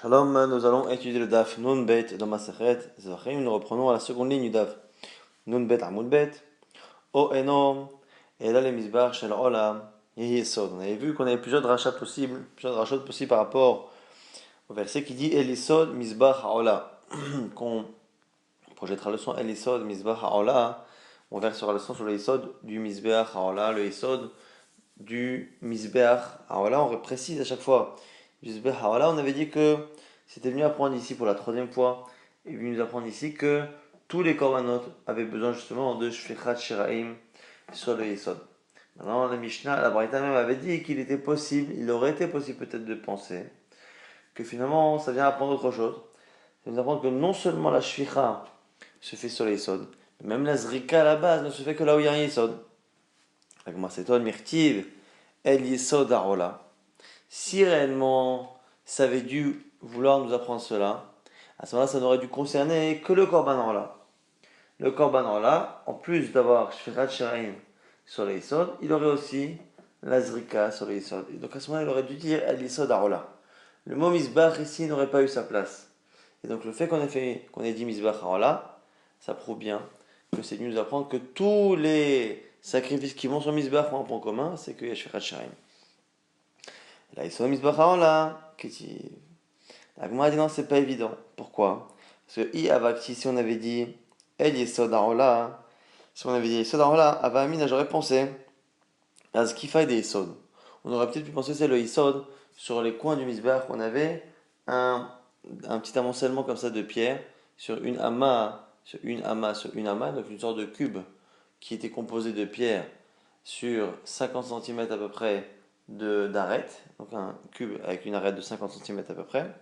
Shalom, nous allons étudier le Daf Nun Bet dans Masechet Zachim. Nous reprenons à la seconde ligne du Daf Nun Bet Amud Bet. O Eno, et là les Mizbar Shel Olam, Yehi Yesod. On avait vu qu'on avait plusieurs drachas possibles, par rapport au verset qui dit El Yesod Mizbar Haola. Qu'on projettera le son El Yesod Mizbar Haola. On versera le son sur le Yesod du Mizbeach Haola, le Yesod du Mizbeach Haola. On précise à chaque fois. Voilà, on avait dit que c'était venu apprendre ici pour la troisième fois, et venu nous apprendre ici que tous les korbanot avaient besoin justement de shfichat shiraim sur le yesod. Maintenant, la Mishnah, la Braïta même avait dit qu'il était possible, il aurait été possible peut-être de penser que finalement ça vient apprendre autre chose. Ça vient apprendre que non seulement la shficha se fait sur le yesod, mais même la zrika à la base ne se fait que là où il y a un yesod. C'est toi, mirtiv, el yesod arola. Si réellement ça avait dû vouloir nous apprendre cela, à ce moment-là, ça n'aurait dû concerner que le Korban Orla. Le Korban Orla, en plus d'avoir Shfirat Shiraim sur les Yisod, il aurait aussi la Zrika sur les Yisod. Et donc à ce moment-là, il aurait dû dire El Yisod Arola. Le mot Misbach ici n'aurait pas eu sa place. Et donc le fait qu'on ait dit Misbach Arola, ça prouve bien que c'est venu nous apprendre que tous les sacrifices qui vont sur Misbach ont un point commun, c'est qu'il y a Shfirat Shiraim. Là, ils sont mis là. La Gemara dit non, c'est pas évident. Pourquoi? Parce que avakti, si on avait dit El Yesod Arola, si on avait dit Yesod Arola, Avamina, j'aurais pensé à ce qu'il faille des Yesod. On aurait peut-être pu penser c'est le Yesod sur les coins du Misbach. On avait un petit amoncellement comme ça de pierres sur une amas, donc une sorte de cube qui était composé de pierres sur 50 cm à peu près d'arête, donc un cube avec une arête de 50 cm à peu près,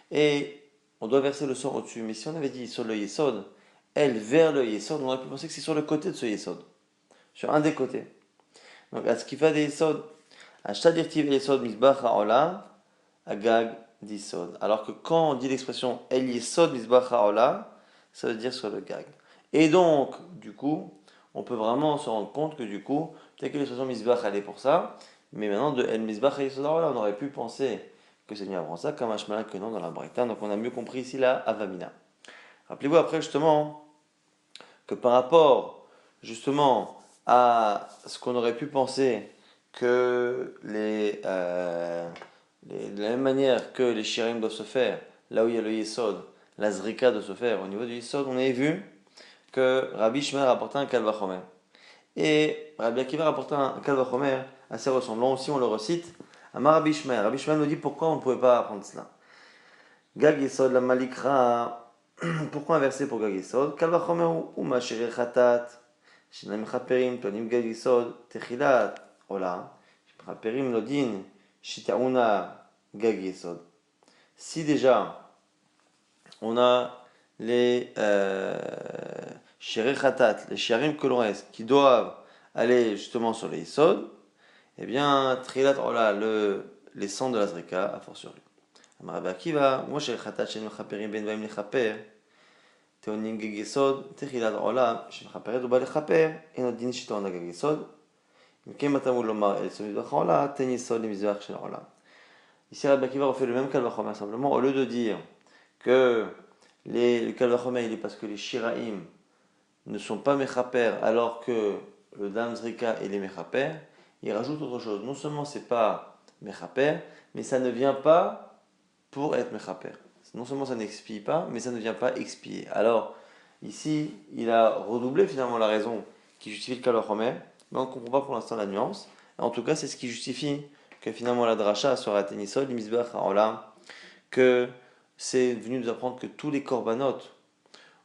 et on doit verser le sang au-dessus. Mais si on avait dit sur le yesod, elle vers le yesod, on aurait pu penser que c'est sur le côté de ce yesod, sur un des côtés. Donc à ce qui fait des yesod, à shadirtiv yesod misbach haola, agag d'isod. Alors que quand on dit l'expression el yesod misbach haola, ça veut dire sur le gag. Et donc, du coup, on peut vraiment se rendre compte que du coup, peut-être que l'expression misbach elle est pour ça, mais maintenant de el misbach et yesod haola, on aurait pu penser que c'est venu avant ça, comme un que non dans la Braïta. Donc on a mieux compris ici la avamina. Rappelez-vous après justement que par rapport justement à ce qu'on aurait pu penser que de la même manière que les shirim doivent se faire, là où il y a le yesod, la zrika doit se faire au niveau du yesod, on avait vu que Rabbi Shmuel rapportait un kalvachomer. Et Rabbi Akiva rapportait un kalvachomer assez ressemblant aussi, on le recite. Amar Rabbi Shmuel. Rabbi Shmuel nous dit pourquoi on ne pouvait pas apprendre cela. Gag yesod la malikra. Pourquoi un verset pour Gag yesod? Kalvachomer ou mashiril khatat. Shinam chaperim tonim Gag yesod techilat. Ola. Chaperim lodin. Shitauna Gag yesod. Si déjà on a les shiril khatat, les shirim que l'on reste, qui doivent aller justement sur les yesod, eh bien, trilat ola, les sangs de la zrika, a fortiori. אמר רבי עקיבא, כמו שחטאת שאין מכפרים בין באים לכפר, טעונים גג יסוד, תחילת העולם, שמכפרת הוא בא לכפר, אין עוד דין שטעון הגג יסוד. אם כן מתאמו לומר אל סוד מזבח העולם, תן יסוד למזבח של העולם. Ici, Rabbi Akiva refait le même kalvachomer, simplement, au lieu de dire que le kalvachomer, il est parce que les shiraim ne sont pas mechaper, alors que le dam zrika, il est mechaper, il rajoute autre chose. Non seulement c'est pas mechaper, mais ça ne vient pas pour être mechaper. Non seulement ça n'expie pas, mais ça ne vient pas expier. Alors, ici, il a redoublé finalement la raison qui justifie le kalvachomer, mais on ne comprend pas pour l'instant la nuance. En tout cas, c'est ce qui justifie que finalement la dracha sur la tennisol, l'imizbach haolam, que c'est venu nous apprendre que tous les korbanot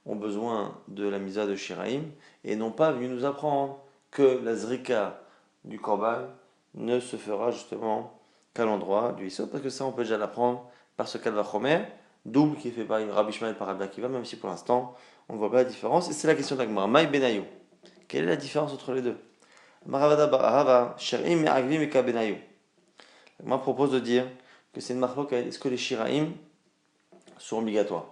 ont besoin de la misa de shiraim, et non pas venu nous apprendre que la zrika du korban ne se fera justement qu'à l'endroit du isod, parce que ça on peut déjà l'apprendre par ce kalvachomer, double qui est fait par Rabbi Shmuel par Rabbi Akiva, même si pour l'instant on ne voit pas la différence. Et c'est la question d'Agmar. Maï Benayu. Quelle est la différence entre les deux? Maravada Barava, Shirim et Agvim et Kabenayu. Agmar propose de dire que c'est une marloque, est-ce que les Shiraim sont obligatoires?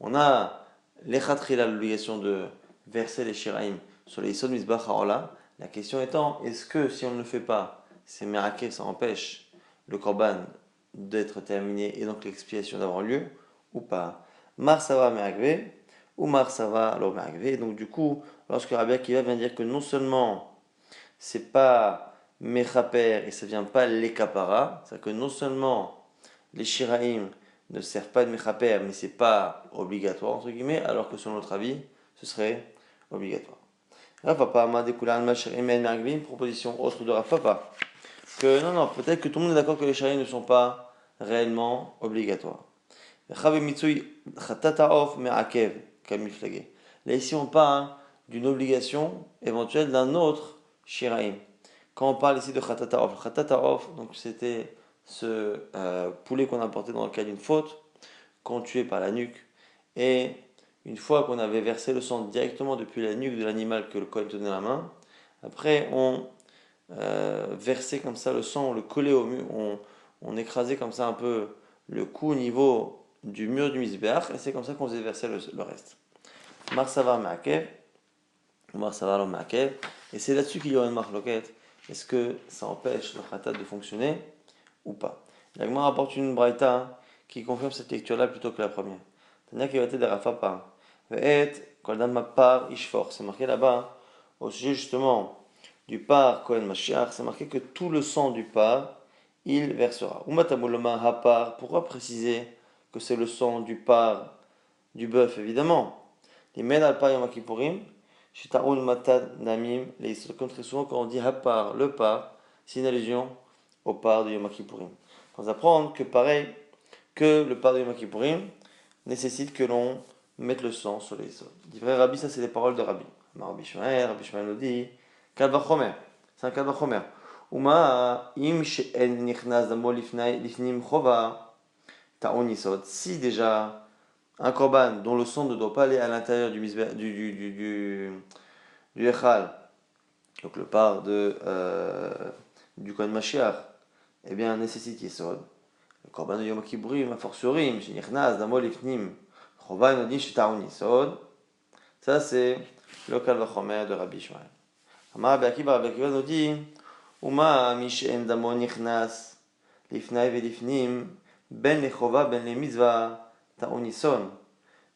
On a l'Echatrila, l'obligation de verser les Shiraim sur les Yisod Mizbach Haola. La question étant, est-ce que si on ne le fait pas, c'est Meraké, ça empêche le Korban d'être terminé et donc l'expiation d'avoir lieu ou pas. Mar Sava Me'agve ou Mar Sava Lo Me'agve. Donc du coup, lorsque Rabbi Akiva vient dire que non seulement c'est pas Mechaper et ça vient pas les kapara, c'est-à-dire que non seulement les Shiraim ne servent pas de Mechaper, mais c'est pas obligatoire entre guillemets, alors que selon notre avis, ce serait obligatoire. Rav Papa Amad Ekoulan Masher Emen Me'agve, une proposition autre de Rav Papa. Que non, peut-être que tout le monde est d'accord que les Shiraim ne sont pas réellement obligatoires. Là ici on parle d'une obligation éventuelle d'un autre shiraim. Quand on parle ici de khatata of, donc c'était ce poulet qu'on a porté dans le cas d'une faute, qu'on tuait par la nuque, et une fois qu'on avait versé le sang directement depuis la nuque de l'animal que le Kohen tenait dans la main, après on versait comme ça le sang, on le collait au mur, on écrasait comme ça un peu le cou au niveau du mur du misbéach, et c'est comme ça qu'on faisait verser le reste. Marsavar Ma'akev, Marsavar lo Ma'akev, et c'est là-dessus qu'il y aura une marloquette. Est-ce que ça empêche le khatat de fonctionner ou pas? L'Agma rapporte une braïta qui confirme cette lecture-là plutôt que la première. C'est-à-dire qu'il va être des rafapa. Ve'et, koldam par ishfor. C'est marqué là-bas, au sujet justement du par Kohen Mashiach, c'est marqué que tout le sang du par, il versera. Umatamuloma hapar, pourquoi préciser que c'est le sang du par du bœuf, évidemment? Les men al par yom kippourim, shitaun matad namim, comme très souvent quand on dit hapar, le par, c'est une allusion au par de yom kippourim. On va apprendre que pareil, que le par de yom kippourim nécessite que l'on mette le sang sur les sols. Dit vrai Rabbi, ça c'est les paroles de Rabbi. Rabbi Shmuel nous dit Kal vachomer, c'est un kal vachomer. Uma im she'en nichnas damo lifnim chova ta'on yisod. Si déjà un korban dont le sang ne doit pas aller à l'intérieur du echal, donc le par du Kohen Mashiach, eh bien nécessite yisod. Le korban de Yom Kippourim, a fortiori, shenichnas damo lifnim chova inodin she'ta'on yisod. Ça c'est le kal vachomer de Rabbi Shmuel. Rabbi Akiva nous dit Uma mishen damo nichnas lifnai velifnim ben lechova ben lemitzvah ta'onison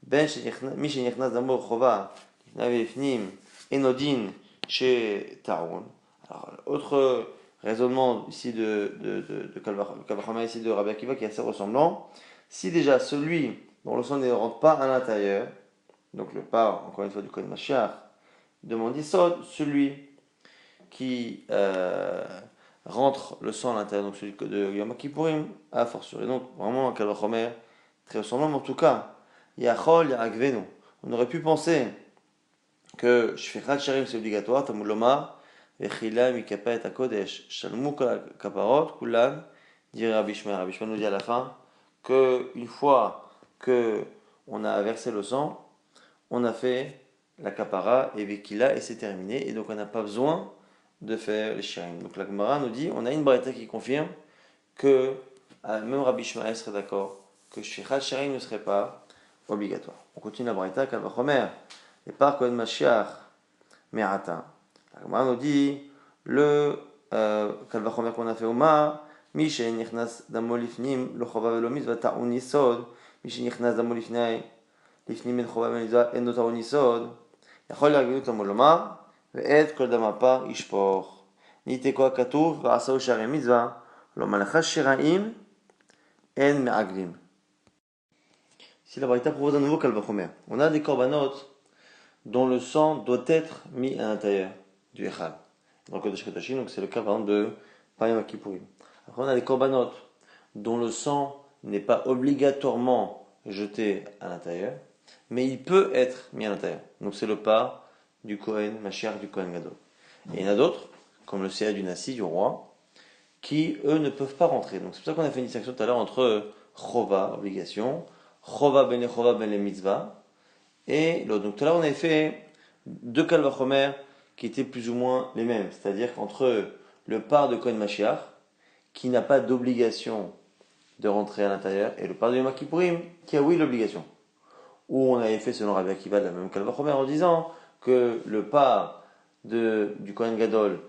ben mishen nichnas damo chova lifnai velifnim enodin chez ta'on. Alors autre raisonnement ici de Kalvachomer ici de Rabbi Akiva qui est assez ressemblant. Si déjà celui dont le sang ne rentre pas à l'intérieur, donc le part encore une fois du Kohen Mashiach, demande Yisod, celui qui rentre le sang à l'intérieur, donc celui de Yom Kippourim, a fortiori. Donc vraiment un Kalvachomer très ressemblant, mais en tout cas, Yachol Ya'agvenu. On aurait pu penser que Shfichat Sharim c'est obligatoire, Talmud Lomar, Vechila Mikapa et Akodesh, Shalmu Kaparot, Kulan, dirait Rabbi Shmuel. Rabbi Shmuel nous dit à la fin que une fois que on a versé le sang, on a fait la kapara et Vekila et c'est terminé, et donc on n'a pas besoin de faire les shirim. Donc la Gemara nous dit, on a une braïta qui confirme que même Rabbi Shmuel serait d'accord que Shfichat Sharim ne serait pas obligatoire. On continue la braïta, Kalvachomer, et par Kohen Mashiach Me'ata. La Gemara nous dit, le Kalvachomer qu'on a fait au Ma, Mishen Nichnas Damo Lifnim, le Chova Velo Mitzvah Ta'un Yisod, Mishen Nichnas Damo Lifnai, Lifnim Ben Chova Ben Mitzvah, En Ta'un Yisod, יכול להגביל אותם ולומר, ואת כל דם הפר ישפוך. ניתקו הכתוב, ועשו שערי מצווה, לא מלאכה שיראים, אין מעגלים. Ici, la Braïta propose un nouveau Kalvachomer. On a des korbanot dont le sang doit être mis à l'intérieur du Echal. Dans le Kodesh Kodashim, donc c'est le cas par exemple de Yom Kippourim. Après, on a des korbanot dont le sang n'est pas obligatoirement jeté à l'intérieur, mais il peut être mis à l'intérieur. Donc c'est le pas du Kohen Mashiach, du Kohen Gadol. Et il y en a d'autres, comme le CA du Nassi, du roi, qui eux ne peuvent pas rentrer. Donc c'est pour ça qu'on a fait une distinction tout à l'heure entre Chova, obligation, Chova ben le mitzvah, et l'autre. Donc tout à l'heure on avait fait deux Kalvachomer qui étaient plus ou moins les mêmes. C'est-à-dire qu'entre le par de Kohen Mashiach, qui n'a pas d'obligation de rentrer à l'intérieur, et le par de Yom Kippourim, qui a oui l'obligation. Où on avait fait selon Rabbi Akiva de la même Kalvachomer en disant que le pas du Kohen Gadol,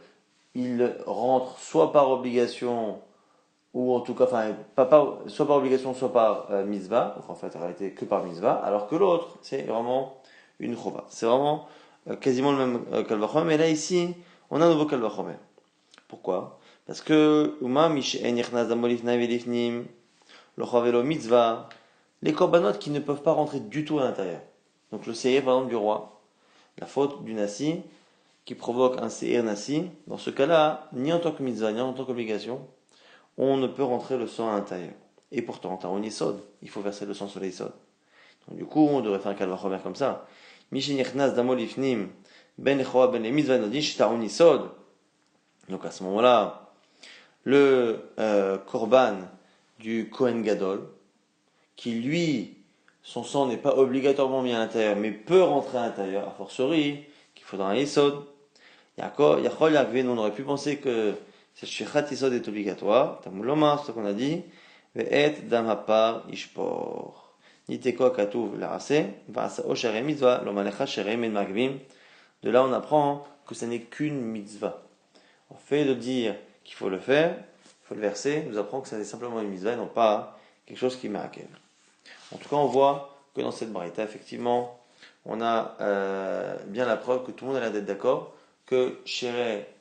il rentre soit par obligation ou en tout cas, enfin, soit par obligation, soit par mitzvah, donc en fait, en réalité, que par mitzvah, alors que l'autre, c'est vraiment une chova. C'est vraiment quasiment le même kalvachomer, mais là, ici, on a un nouveau kalvachomer. Pourquoi? Parce que, le mitzvah, les korbanot qui ne peuvent pas rentrer du tout à l'intérieur. Donc le seir, par exemple, du roi, la faute du nasi, qui provoque un seir nasi, dans ce cas-là, ni en tant que mitzvah, ni en tant qu'obligation, on ne peut rentrer le sang à l'intérieur. Et pourtant, t'as un isod, il faut verser le sang sur les isod. Donc du coup, on devrait faire un kalvachomer comme ça. Mishenichnas damol ifnim, ben echoa ben le mitzvah nodish ta'un isod. Donc à ce moment-là, le korban du Kohen Gadol, qui lui, son sang n'est pas obligatoirement mis à l'intérieur, mais peut rentrer à l'intérieur, a fortiori, qu'il faudra un isod. Yachol Yakve, nous on aurait pu penser que cette shechat isod est obligatoire. Tamuloma, c'est ce qu'on a dit. Ve'et dam hapar ishpor. Niteko katuv la'ase, va'asa o sherem mitzvah, lo malecha sherem en magvim. De là, on apprend que ce n'est qu'une mitzvah. En fait de dire qu'il faut le faire, il faut le verser, nous apprend que c'est simplement une mitzvah et non pas quelque chose qui met à quel. En tout cas, on voit que dans cette braïta, effectivement, on a bien la preuve que tout le monde a l'air d'être d'accord que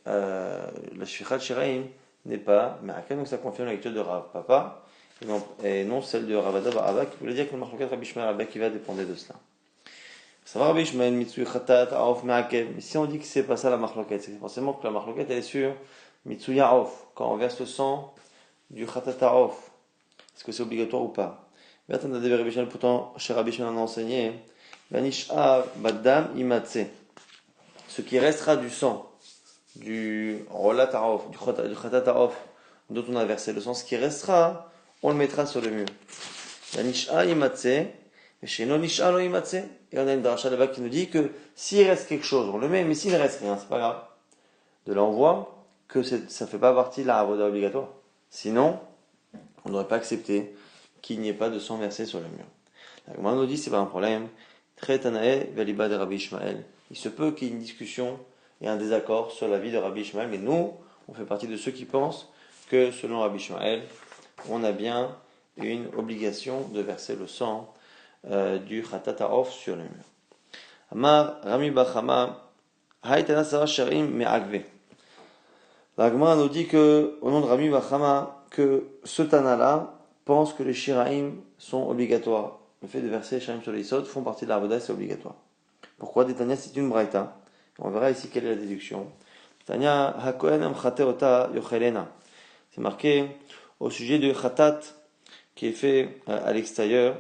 la shfichat shiraim n'est pas ma'akel, donc ça confirme la lecture de Rav Papa et non celle de Ravada Baraba qui voulait dire que le marloquet Rabbi Shmuel Rabbi qui va dépendre de cela. Savoir Rabbi Shmuel Mitsui Khatat Aof Ma'akel, mais si on dit que c'est pas ça la marloquette, c'est forcément que la marloquette elle est sur Mitsui Aof, quand on verse le sang du Khatat Aof, est-ce que c'est obligatoire ou pas? Pourtant, chez Rabbi Shimon a enseigné, ce qui restera du sang, du rolat ta'of, du khatat ta'of, dont on a versé le sang, ce qui restera, on le mettra sur le mur. Et on a une dracha là-bas qui nous dit que s'il reste quelque chose, on le met, mais s'il ne reste rien, c'est pas grave. De là, on voit que ça ne fait pas partie de la avoda obligatoire. Sinon, on n'aurait pas accepté qu'il n'y ait pas de sang versé sur le mur. La Gemara nous dit c'est pas un problème. De Rabbi Ishmael. Il se peut qu'il y ait une discussion et un désaccord sur la vie de Rabbi Ishmael, mais nous, on fait partie de ceux qui pensent que selon Rabbi Ishmael, on a bien une obligation de verser le sang du Khatat Ha'of sur le mur. Amar Rami Bachama Haïtana Sarah Sharim Me'agve. La Gemara nous dit que, au nom de Rami Bachama, que ce Tana-là pense que les Shiraim sont obligatoires. Le fait de verser les Shiraim sur les Isod font partie de l'Avoda, c'est obligatoire. Pourquoi? Des Tanya, c'est une braïta. On verra ici quelle est la déduction. Tanya Hakohen Amchate Ota Yochelena. C'est marqué au sujet de Khatat qui est fait à l'extérieur.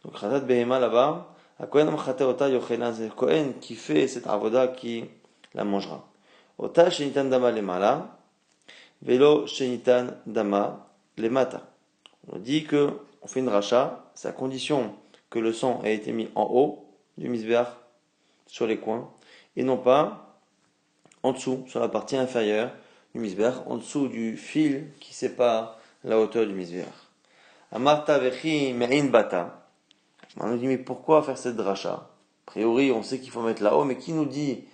Donc Khatat Behema là-bas. Hakohen Amchate Ota Yochelena. C'est le Kohen qui fait cette Avoda qui la mangera. Ota Shenitan Dama Lemala. Velo Shenitan Dama Lemata. On dit que on fait une racha, c'est à condition que le sang ait été mis en haut du misbéach, sur les coins, et non pas en dessous, sur la partie inférieure du misbéach, en dessous du fil qui sépare la hauteur du misbéach. Amarta vechi me'in bata. On nous dit mais pourquoi faire cette dracha? A priori, on sait qu'il faut mettre là-haut, mais qui nous dit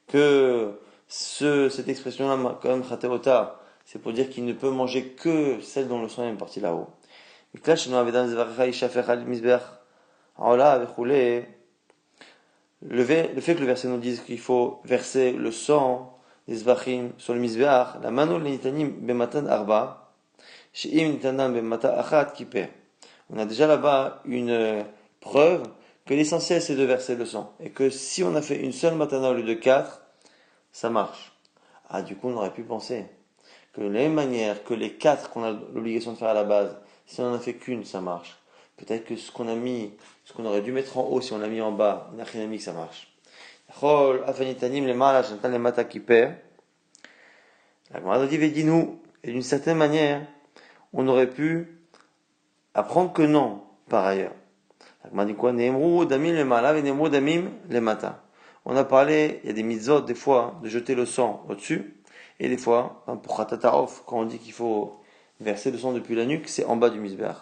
que cette expression-là, quand même, chaterota, c'est pour dire qu'il ne peut manger que celle dont le sang est parti là-haut. Le fait que le verset nous dise qu'il faut verser le sang des zvachim sur le misbeach, la mano l'nitanim bematan arba, she'im nitanam bemata achat kiper. On a déjà là-bas une preuve que l'essentiel c'est de verser le sang et que si on a fait une seule matana au lieu de 4, ça marche. Ah, du coup, on aurait pu penser que de la même manière que les 4 qu'on a l'obligation de faire à la base, si on n'en a fait qu'une, ça marche. Peut-être que ce qu'on aurait dû mettre en haut, si on l'a mis en bas, on n'a rien mis que ça marche. La Gemara dit, dis-nous, et d'une certaine manière, on aurait pu apprendre que non, par ailleurs. La Gemara dit quoi? On a parlé, il y a des mitzvot, des fois, de jeter le sang au-dessus, et des fois, pour Khatata'of, quand on dit qu'il faut verser le sang depuis la nuque, c'est en bas du misbeach.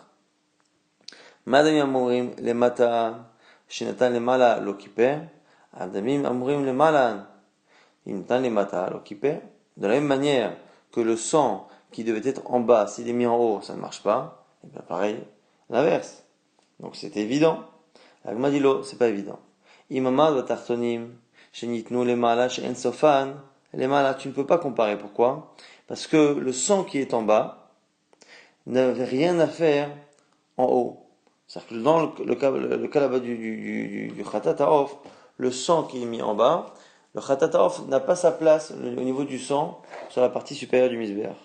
Madamim amurim le mata, shenatan le mala lo kiper, adamim amurim le malan, inatan le mata lo kiper. De la même manière que le sang qui devait être en bas, s'il est mis en haut, ça ne marche pas. Et bien pareil, l'inverse. Donc c'est évident. L'Agma dit lo, c'est pas évident. Imamad wa tartonim, shenitnu le mala she'en sofan, les malas, tu ne peux pas comparer. Pourquoi? Parce que le sang qui est en bas n'avait rien à faire en haut. C'est-à-dire que dans le cas là-bas du Khatat Ha'of, le sang qui est mis en bas, le Khatat Ha'of n'a pas sa place au niveau du sang sur la partie supérieure du misbéach.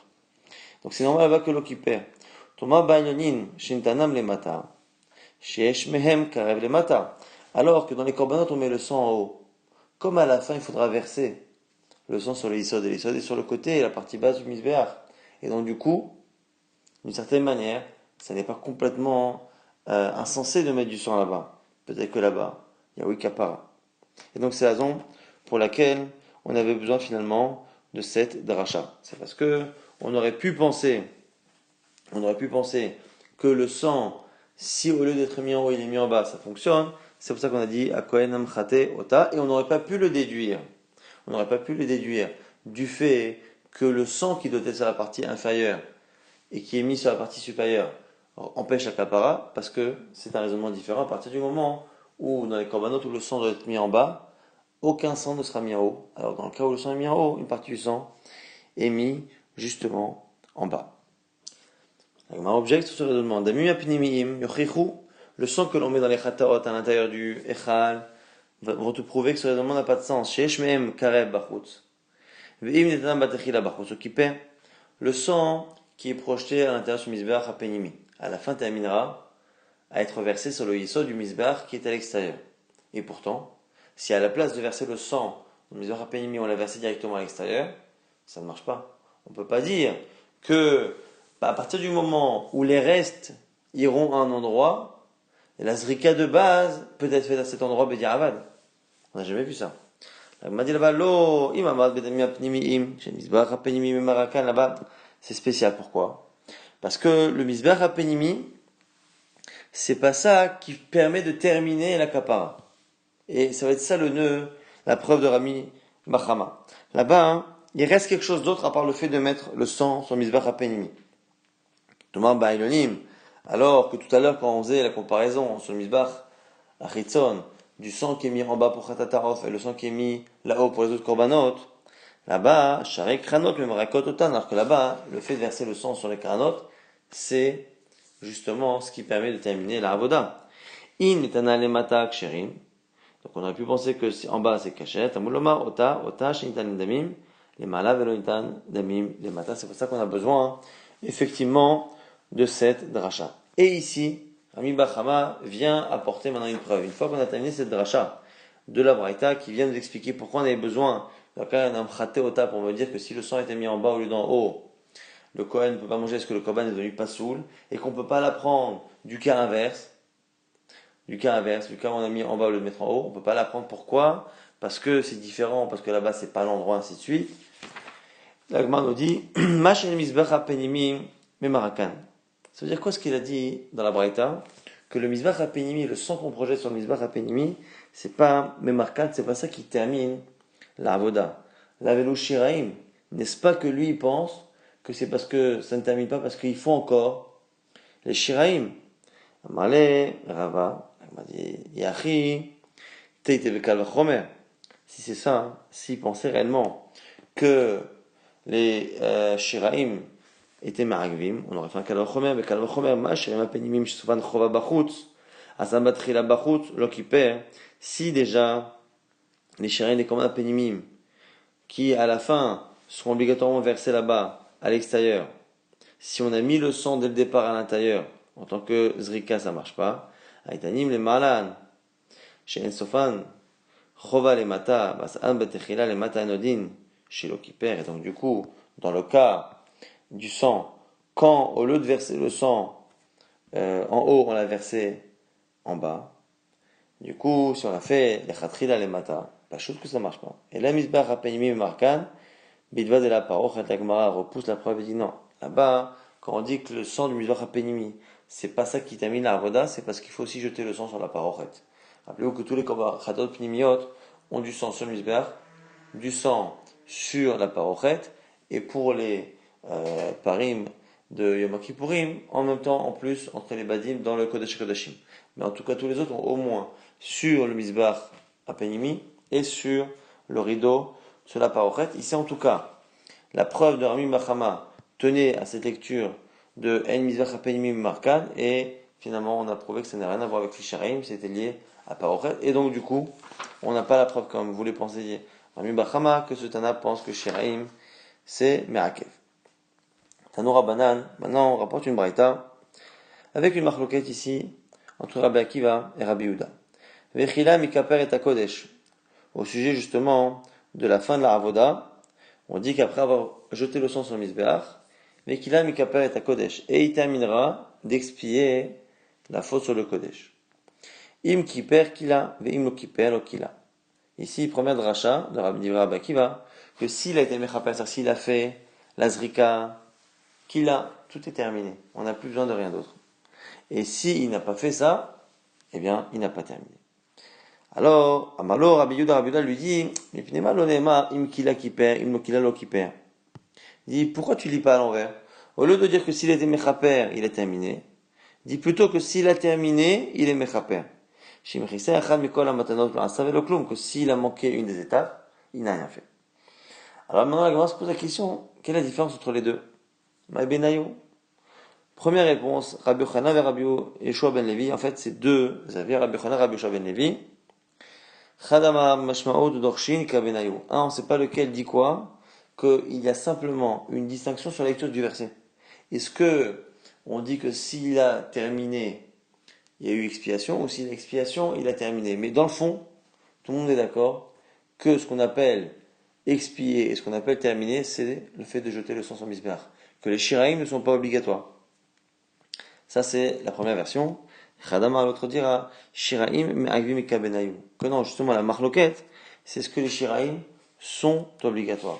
Donc c'est normal là-bas que l'eau qui perd. Toma ba'inyonin shintanam le mata, sheesh mehem karev le mata. Alors que dans les korbanot on met le sang en haut. Comme à la fin il faudra verser le sang sur les isod et sur le côté et la partie basse du misbéach. Et donc du coup, d'une certaine manière, ça n'est pas complètement insensé de mettre du sang là-bas. Peut-être que là-bas, il y a oui kapara. Et donc c'est la raison pour laquelle on avait besoin finalement de cette dracha. C'est parce que on aurait pu penser que le sang, si au lieu d'être mis en haut, il est mis en bas, ça fonctionne. C'est pour ça qu'on a dit Akohen Amchate Ota, et on n'aurait pas pu le déduire. On n'aurait pas pu le déduire du fait que le sang qui doit être sur la partie inférieure et qui est mis sur la partie supérieure empêche la kapara, parce que c'est un raisonnement différent. À partir du moment où, dans les korbanot, où le sang doit être mis en bas, aucun sang ne sera mis en haut. Alors dans le cas où le sang est mis en haut, une partie du sang est mis justement en bas. Un objecte sur ce raisonnement. Le sang que l'on met dans les chataot à l'intérieur du echal vont te prouver que ce raisonnement n'a pas de sens. Sheesh mehem karev bachutz. Ve'im netanam batechila bachutz. Le sang qui est projeté à l'intérieur du misbéach hapenimi, à la fin terminera à être versé sur le yisod du misbéach qui est à l'extérieur. Et pourtant, si à la place de verser le sang du misbéach hapenimi, on l'a versé directement à l'extérieur, ça ne marche pas. On ne peut pas dire que à partir du moment où les restes iront à un endroit, la zrika de base peut être faite à cet endroit bediavad. On n'a jamais vu ça. Là-bas, c'est spécial. Pourquoi? Parce que le misbah hapenimi, c'est pas ça qui permet de terminer la kapara. Et ça va être ça le nœud, la preuve de Rami Bachama. Là-bas, il reste quelque chose d'autre à part le fait de mettre le sang sur le misbah hapenimi. Thomas Ba'ilonim, alors que tout à l'heure, quand on faisait la comparaison sur le misbah achitzon, du sang qui est mis en bas pour Khatatarof et le sang qui est mis là-haut pour les autres korbanot, là-bas, Sharek Kranot, même Rakot Otan, alors que là-bas, le fait de verser le sang sur les Kranot, c'est justement ce qui permet de terminer la Avoda. In etana lemata ksherim. Donc on aurait pu penser que en bas c'est cachet. Amuloma ota shinitan damim, les mala velo nitan damim les mata. C'est pour ça qu'on a besoin, effectivement, de cette dracha. Et ici, Rami Bachama vient apporter maintenant une preuve. Une fois qu'on a terminé cette dracha de la Braïta qui vient nous expliquer pourquoi on avait besoin d'un khaté ota pour me dire que si le sang était mis en bas au lieu d'en haut, le Kohen ne peut pas manger parce que le Korban est devenu pasoul et qu'on ne peut pas l'apprendre du cas inverse. Du cas où on a mis en bas au lieu de mettre en haut, on ne peut pas l'apprendre. Pourquoi? Parce que c'est différent, parce que là-bas c'est pas l'endroit, ainsi de suite. L'Agma nous dit memarakan. Ça veut dire quoi ce qu'il a dit dans la Braïta? Que le misbach hapenimi, le sang qu'on projette sur le misbach hapenimi, c'est pas memarkan, c'est pas ça qui termine la avoda. La velo shiraim, n'est-ce pas que lui il pense que c'est parce que ça ne termine pas parce qu'il faut encore les shiraim. Amalé, Rava, il m'a dit Yachi, Teite bekal vachomer. Si c'est ça, hein, s'il pensait réellement que les shiraim étaient maragvim, on aurait fait un kal vachomer, bekal vachomer, ma shirim apenimim shsovan chova bachutz, asam batchila bachutz, lo kiper. Si déjà les shiraim des commandes apenimim qui à la fin seront obligatoirement versés là-bas, à l'extérieur, si on a mis le sang dès le départ à l'intérieur, en tant que zrika, ça marche pas. Aïtanim le malan, chez Ensofan, chova le mata, bas'an betechila le mata anodin, chez l'okiper. Et donc, du coup, dans le cas du sang, quand, au lieu de verser le sang en haut, on l'a versé en bas, du coup, si on a fait les chatrila le mata, pas chose que ça marche pas. Et la misbah rapenimi markan, bidva de la paroch, la Gemara repousse la preuve et dit non. Là-bas, quand on dit que le sang du misbah hapenimi, c'est pas ça qui termine la avoda, c'est parce qu'il faut aussi jeter le sang sur la parochet. Rappelez-vous que tous les chatot pnimiot ont du sang sur le misbah, du sang sur la parochet, et pour les parim de Yom Kippourim, en même temps, en plus, entre les badim dans le Kodesh Kodashim. Mais en tout cas, tous les autres ont au moins sur le Mizbach à Penimi et sur le rideau sur la parochet. Ici, en tout cas, la preuve de Rami Machama tenait à cette lecture de En Mizbach à Penimi Markan et finalement, on a prouvé que ça n'a rien à voir avec l'Isharaim, c'était lié à parochet. Et donc, du coup, on n'a pas la preuve, comme vous le pensez, Rami Machama, que ce Tana pense que Shiraim, c'est Merakev. Tanoura Banan, maintenant on rapporte une braïta avec une marloquette ici entre Rabbi Akiva et Rabbi Yehuda. Vechila mikaper et Kodesh. Au sujet justement de la fin de la Avoda, on dit qu'après avoir jeté le sang sur le Mizbeach, Vechila mikaper et Kodesh. Et il terminera d'expier la faute sur le Kodesh. Im kiper kila, veim lo kiper lo kila. Ici, première dracha de Rabbi Akiva, que s'il a été mechaper, c'est-à-dire s'il a fait la zrika, qu'il a, tout est terminé. On n'a plus besoin de rien d'autre. Et s'il n'a pas fait ça, eh bien, il n'a pas terminé. Alors, Amalo, Rabbi Yehuda lui dit, mais Pnema l'onema, im kila kiper, im kila lo kiper. Il dit, pourquoi tu lis pas à l'envers? Au lieu de dire que s'il était mechaper, il est terminé, dis plutôt que s'il a terminé, il est mechaper. Que s'il a manqué une des étapes, il n'a rien fait. Alors maintenant, la Gemara se pose la question, quelle est la différence entre les deux? Ma'benayo. Première réponse, Rabbi Yochanan et Rabbi Yeshua ben Levi. En fait, c'est deux avis, Rabbi Yochanan et Rabbi Yeshua ben Levi. Chadama mashma'ot dorshin kabenayo. Un, on ne sait pas lequel dit quoi, qu'il y a simplement une distinction sur la lecture du verset. Est-ce que on dit que s'il a terminé, il y a eu expiation, ou s'il a expiation, il a terminé? Mais dans le fond, tout le monde est d'accord que ce qu'on appelle expier et ce qu'on appelle terminer, c'est le fait de jeter le sang sur Mizbeach. Que les shiraim ne sont pas obligatoires. Ça, c'est la première version. Chadama, l'autre dira, shiraim me'agvim kabenayu. Que non, justement, la marloquette, c'est ce que les shiraim sont obligatoires.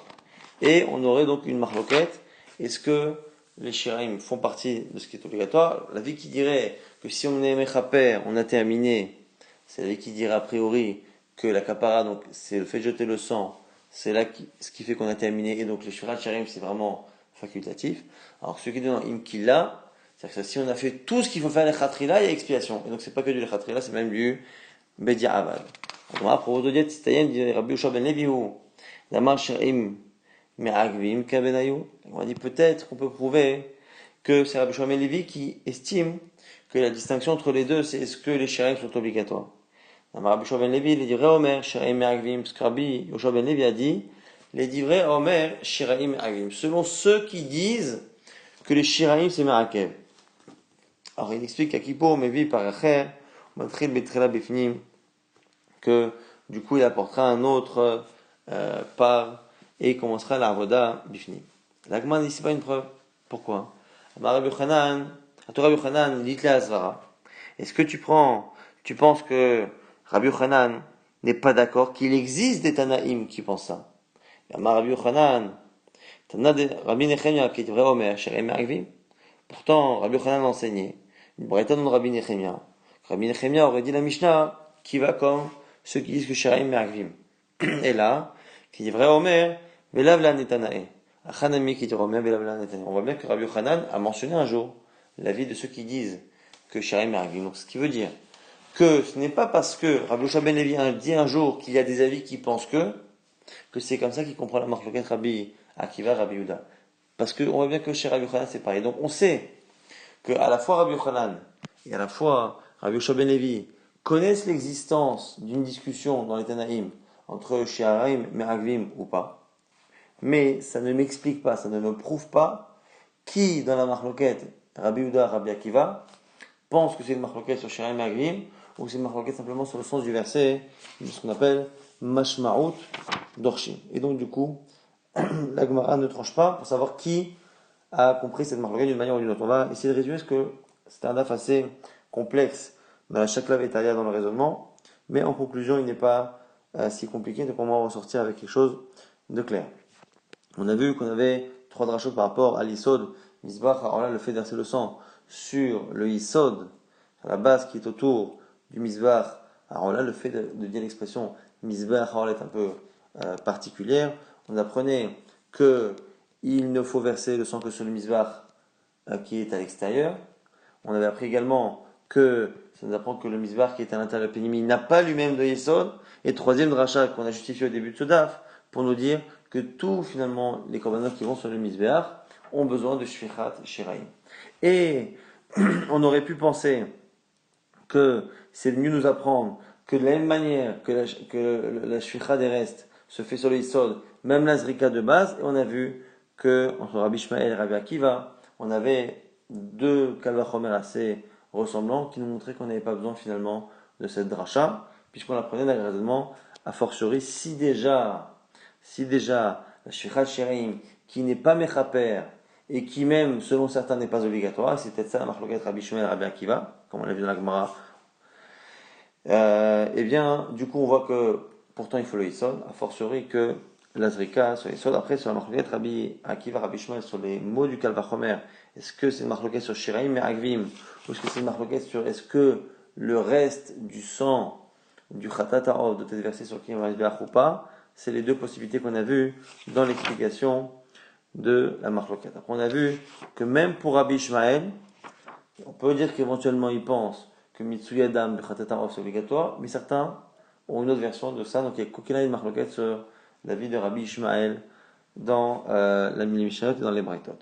Et on aurait donc une marloquette. Est-ce que les shiraim font partie de ce qui est obligatoire? La vie qui dirait que si on est mechaper, on a terminé, c'est la vie qui dirait a priori que la kapara, donc c'est le fait de jeter le sang, c'est là ce qui fait qu'on a terminé, et donc les shiraim c'est vraiment facultatif. Alors ceux qui disent imkilla, c'est-à-dire que si on a fait tout ce qu'il faut faire les khatrila, il y a expiation. Et donc c'est pas que du khatrila, c'est même du bedia aval. Alors à propos de diète, citoyenne, dit Rabbi Yeshua ben Levi ou Damar shiraim me'agvim kabenayu. On a dit peut-être qu'on peut prouver que c'est Rabbi Yeshua ben Levi qui estime que la distinction entre les deux, c'est est-ce que les shiraim sont obligatoires. Rabbi Yeshua ben Levi, les divrei Omer, shiraim me'agvim, parce que Rabbi Yeshua ben Levi a dit, les divrei Omer, shiraim me'agvim, selon ceux qui disent que les shiraim c'est me'akev. Alors il explique à Kippo, Mevi par Acher, Matril Betrela Bifnim, que du coup il apportera un autre par et il commencera la Avoda Bifnim. L'Agman dit c'est pas une preuve. Pourquoi? Rabbi Yochanan, Rabbi Yochanan, il dit la Azvara. Est-ce que tu penses que Rabbi Yochanan n'est pas d'accord qu'il existe des Tanaïm qui pensent ça? Rabbi Yochanan, Tana de Rabbi Nechemia qui est vrai Omer, Sherem Agvim. Pourtant, Rabbi Yochanan l'enseignait. Une braïta de Rabbi Nechemia. Rabbi Nechemia aurait dit la Mishnah qui va comme ceux qui disent que Shiraim Me'agvim. Et là, qui dit vrai Omer, Velav la Netanae. Achanami qui dit Omer, Velav la Netanae. On voit bien que Rabbi Yochanan a mentionné un jour l'avis de ceux qui disent que Shiraim Me'agvim. Donc, ce qui veut dire que ce n'est pas parce que Rabbi Yeshua ben Levi a dit un jour qu'il y a des avis qui pensent que c'est comme ça qu'il comprend la marque Rabbi Akiva, Rabbi Yehuda. Parce qu'on voit bien que chez Rabbi Yochanan c'est pareil. Donc on sait que à la fois Rabbi Yochanan et à la fois Rabbi Yeshua ben Levi connaissent l'existence d'une discussion dans les Tanaïm entre Shiraim, Me'agvim ou pas. Mais ça ne m'explique pas, ça ne me prouve pas qui dans la marloquette Rabbi Yehuda, Rabbi Akiva pense que c'est une marloquette sur Shiraim, Me'agvim ou c'est une marloquette simplement sur le sens du verset, ce qu'on appelle Mashma'ut Dorshin. Et donc du coup, la Gemara ne tranche pas pour savoir qui a compris cette marloquette d'une manière ou d'une autre. On va essayer de résumer parce que c'est un daf assez complexe dans la Shakla Vetalia dans le raisonnement, mais en conclusion il n'est pas si compliqué, donc on va ressortir avec quelque chose de clair. On a vu qu'on avait trois drachot par rapport à l'Isod, Misbach, alors là le fait de verser le sang sur le Isod, à la base qui est autour du Misbach, alors là le fait de dire l'expression Misbach est un peu particulière. On apprenait que il ne faut verser le sang que sur le misbach qui est à l'extérieur. On avait appris également que ça nous apprend que le misbach qui est à l'intérieur de Pénimi n'a pas lui-même de Yesod. Et troisième dracha qu'on a justifié au début de ce daf, pour nous dire que tous finalement les korbanot qui vont sur le misbach ont besoin de shfichat shiraim. Et on aurait pu penser que c'est venu nous apprendre que de la même manière que la shficha des restes se fait sur le Yesod, même la zrika de base, et on a vu que entre Rabbi Ishmael et Rabbi Akiva, on avait deux kalvachomer assez ressemblants qui nous montraient qu'on n'avait pas besoin finalement de cette dracha, puisqu'on l'apprenait d'agrandement a fortiori si déjà la shficha shirim qui n'est pas mechaper et qui même selon certains n'est pas obligatoire, c'est peut-être ça la marloquette Rabbi Ishmael et Rabbi Akiva, comme on l'a vu dans la Gemara. Eh bien, du coup, on voit que pourtant il faut le Yisod, a fortiori que la Zrika sur Yisod. Après, sur la marloquette Rabbi Akiva, Rabbi Shmuel, sur les mots du Kalvachomer, est-ce que c'est une marloquette sur Shiraim et Agvim, ou est-ce que c'est une marloquette sur est-ce que le reste du sang du Khatat Ha'ov doit être versé sur qui ou pas? C'est les deux possibilités qu'on a vues dans l'explication de la marloquette. Après, on a vu que même pour Rabbi Ishmael, on peut dire qu'éventuellement il pense que Mitsuyadam du Khatatarav c'est obligatoire, mais certains ont une autre version de ça. Donc il y a Kokina Marloket sur la vie de Rabbi Ishmael dans la Mishnayot et dans les Braithot.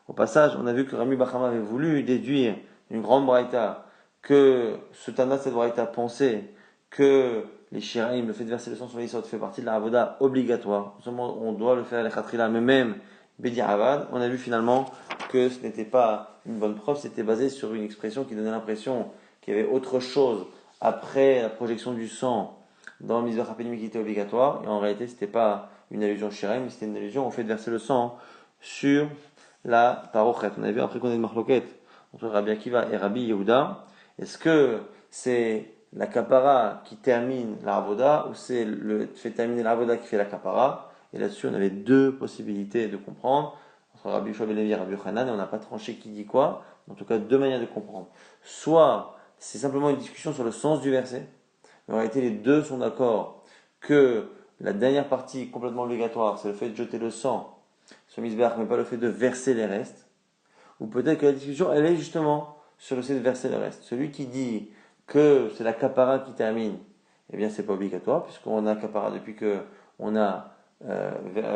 Au passage, on a vu que Rami Bachama avait voulu déduire une grande Braïta, que ce Tana de cette Braïta pensait que les Shiraim, le fait de verser le sang sur les Yisod fait partie de la Avoda obligatoire. Non seulement on doit le faire à l'Echatrila, mais même Bedi Avad. On a vu finalement que ce n'était pas une bonne preuve, c'était basé sur une expression qui donnait l'impression qu'il y avait autre chose après la projection du sang dans le Mizbeach HaPenim qui était obligatoire, et en réalité c'était pas une allusion Shiraim, mais c'était une allusion au fait de verser le sang sur la parochet. On a vu après qu'on a une marloquette entre Rabbi Akiva et Rabbi Yehuda. Est-ce que c'est la kapara qui termine la avoda ou c'est le fait terminer la avoda qui fait la kapara? Et là-dessus, on avait deux possibilités de comprendre entre Rabbi Yoshua ben Levi et Rabbi Yochanan, et on n'a pas tranché qui dit quoi. En tout cas, deux manières de comprendre. Soit c'est simplement une discussion sur le sens du verset. Mais en réalité, les deux sont d'accord que la dernière partie complètement obligatoire, c'est le fait de jeter le sang sur Misbeach, mais pas le fait de verser les restes. Ou peut-être que la discussion, elle est justement sur le fait de verser les restes. Celui qui dit que c'est la kapara qui termine, eh bien c'est pas obligatoire, puisqu'on a kapara depuis que on a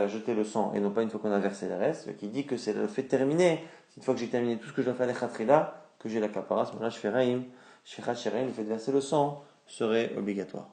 jeté le sang, et non pas une fois qu'on a versé les restes. Celui qui dit que c'est le fait de terminer, c'est une fois que j'ai terminé tout ce que je dois faire les khatrila, que j'ai la kapara, à ce moment-là je fais raïm, je fais le fait de verser le sang serait obligatoire.